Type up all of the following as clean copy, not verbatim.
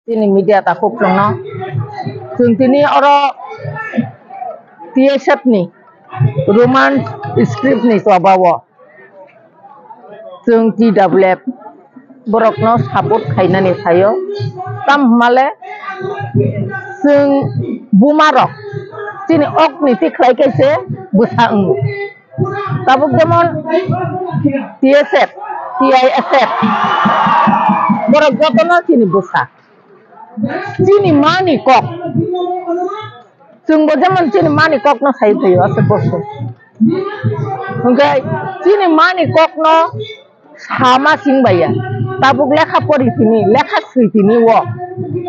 Tini media takuk no. Sung tini oro TSF ni romance script ni swabawa. Sung TWF borok no support khaina ni thayo. Tam male sung bumarok tini ok ni tiklai kaise busa ungu. Tabuk demon TSF, TISF borok jotono tini busa. Tini mani kok. Sung bojaman tini mani kok no sai thayo ase bosu. Okay, tini mani kok no sama sing baya. Tabuk lekha pori tini, lekha sui tini wo.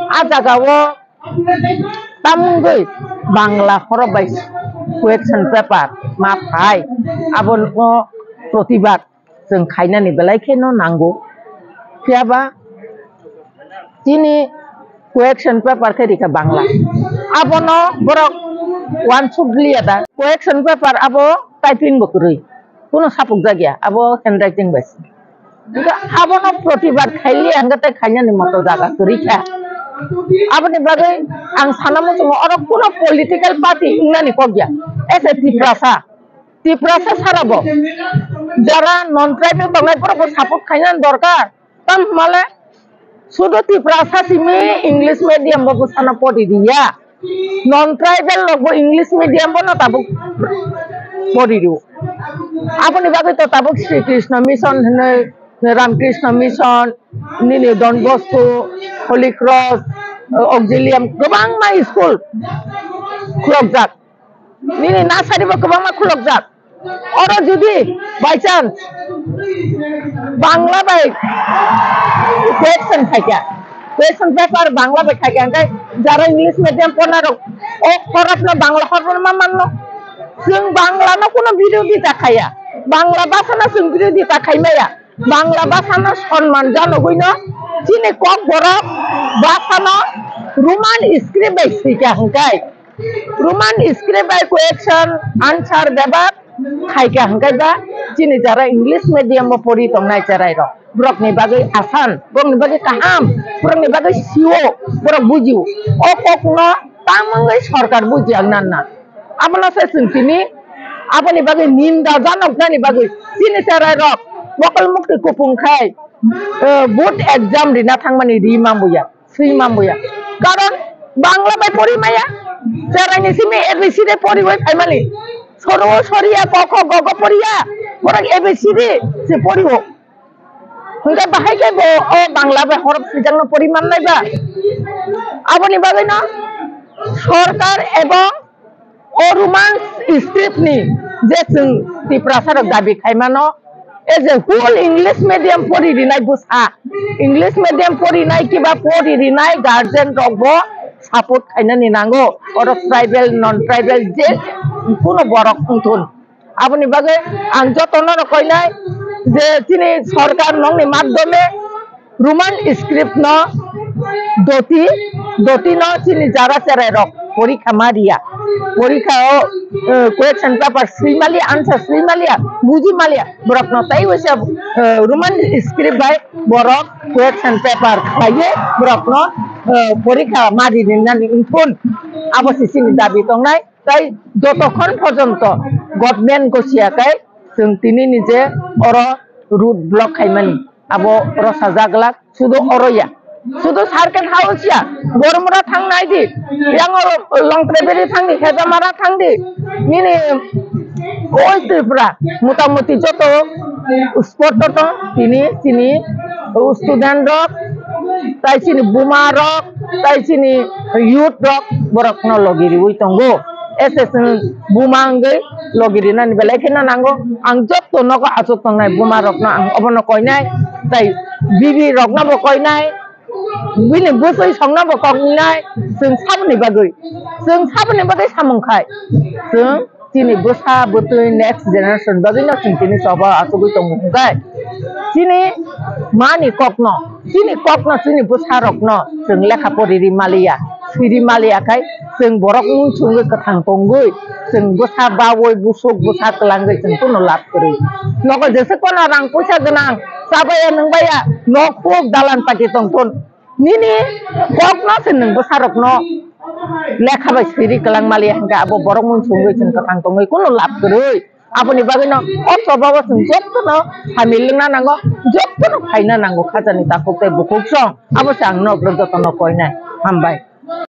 Ajaga wo tamungui Bangla horobai question paper ma phai abon no protibat sung khaina ni belai kheno nango. Kiaba tini question paper ke dika Bangla. Abo no borok one sugli ada question paper abo typing bokuri. Kuno sapuk jagya abo handwriting bas. Juga abo no protibat khaili angate khanya ni moto jaga kurika. Abo ni bagai ang sanamu sungo orang kuno political party ingani kogya. Ese tiprasa sarabo. Jara non tribal bangai pura sapuk khanya dorkar. Tam male sudah tiprasa simi English medium bagus sana podi dia. Non tribal logo English medium bono tabuk podi dia. Apa ni bagai to tabuk Sri Krishna Mission Ramkrishna Mission ini Don Bosco Holy Cross Auxilium kebang ma school kulokjak. Ini nasari ba kebang ma kulokjak. Oro judi by chance Bangla by question থাকে question paper Bangla বে থাকে আঙ্কাই যারা English medium পড়ার ও খরচ না বাংলা খরচ না মানলো जों বাংলা না কোনো বিরোধিতা খায়া বাংলা ভাষা না जों বিরোধিতা খাইমায়া বাংলা ভাষা না সম্মান জানো কইনো চিনি কক বড় ভাষা না রোমান স্ক্রিপ্ট বাই শিখা আঙ্কাই রোমান স্ক্রিপ্ট বাই কোয়েশ্চন আনসার দেবা খাইকা আঙ্কাই বা চিনি যারা ইংলিশ মিডিয়াম পড়ি তংনাই চারাই র Borok ni bagai asan, borok ni bagai kaham, borok ni bagai siwo, borok bujiu. Okok no tamangai sarkar buji agnan na. Apa na saya sini, apa ni bagai ninda janok na ni bagai. Sini cerai rok, wakal mukti kupung kai, board exam di nathang mani di mambuya, sri mambuya. Karon Bangla bay pori maya, cerai ni sini ABCD pori wai kai mani. Soro soria koko gogo poriya, borok ABCD si pori wo. Hingga bahaya ke bo oh Bangla be horof sijang no poriman nai ba abo ni bagai na সরকার এবং ও romance script নি যে जों tiprasa rok dabi khaimano e je whole English medium pori rinai busa English medium pori nai kiba pori rinai guardian rok bo support khaina ni nango oro tribal non tribal je kuno borok untun abo ni bagai ang jotono ro koinai যে তিনি সরকার নংনি মাধ্যমে Roman script ন দতি ন তিনি যারা চারাই rock পরীক্ষা মারিয়া পরীক্ষা question paper শ্রীমালিয়া answer শ্রীমালিয়া বুঝি মালিয়া বরক ন তাই হইছে Roman script by Borok question paper খাইয়ে বরক ন পরীক্ষা মারি নিনানি উনফুন আবশ্যি চিনি দাবি তংনাই তাই যতক্ষণ পর্যন্ত গভর্নমেন্ট গছিয়াকাই जों tini nije oro root block khaimani abo oro sajaglak sudo oroya sudo circuit house ya gormura thangnai di yang oro longtreberi thangni khejamara thangdi nini oi tripura motamuti joto sport to tini student rok tai chini buma rok tai chini youth rok borok no logiri ui tongo SSN bumangai logiri na ni belai khena nango ang jot to noko asuk tongnai buma rok na ang obono koinai tai bibi rok na bo koinai bini busoi songna bo koinai जों sabni bagai samung khai जों tini busa butui next generation bagai na tini soba asuk tong gai tini mani kokno tini busa rok no जों lekha pori ri malia Siri Malia kai, जों borok muncul ke thang tonggui, जों busa bawoi busuk busa kelanggai जों tu nolak kiri. Noko jese kona rang pusa genang, sabaya neng baya, nokuk dalan pagi tongton, nini kok no seneng besarok no lekha bai siri kelang mali hangka abo borong mun sungui chen katang tongai kuno lap gerui aponi bagi no otso bawa sen jok no hamil na nango jok no haina nango khajani takuk te bukuk song abo sang no jotono koina hambai